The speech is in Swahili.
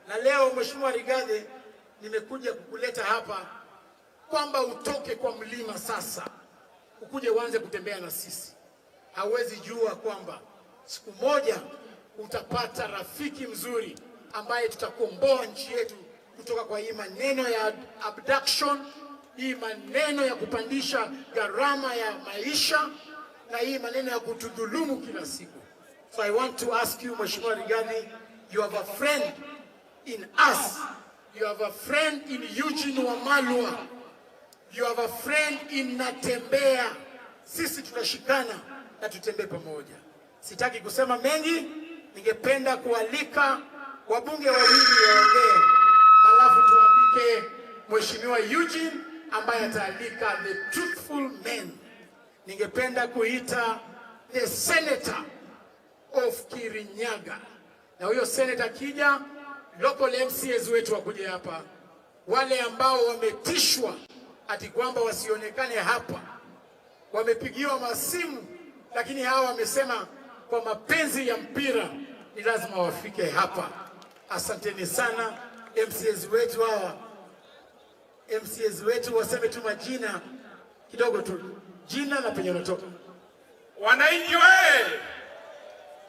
Na leo Mheshimiwa Rigathi, nimekuja kukuleta hapa kwamba utoke kwa mlima sasa, ukuje uanze kutembea na sisi. Hauwezi jua kwamba siku moja utapata rafiki mzuri ambaye tutakomboa nchi yetu kutoka kwa hii maneno ya abduction, hii maneno ya kupandisha gharama ya maisha, na hii maneno ya kutudhulumu kila siku. So I want to ask you, Mheshimiwa Rigathi, you have a friend in us. You have a friend in Eugene Wamalwa. You have a friend in Natembeya. Sisi tunashikana na tutembee pamoja. Sitaki kusema mengi, ningependa kualika wabunge wawili waongee, alafu tuambike Mheshimiwa Eugene ambaye ataalika the truthful men. Ningependa kuita the senator of Kirinyaga. Na huyo senator kija, local MCAs wetu wakuje hapa. Wale ambao wametishwa ati kwamba wasionekane hapa, wamepigiwa masimu, lakini hawa wamesema kwa mapenzi ya mpira ni lazima wafike hapa. Asanteni sana MCAs wetu hawa. MCAs wetu waseme tu majina kidogo tu, jina na penye unatoka. Wananchi wewe!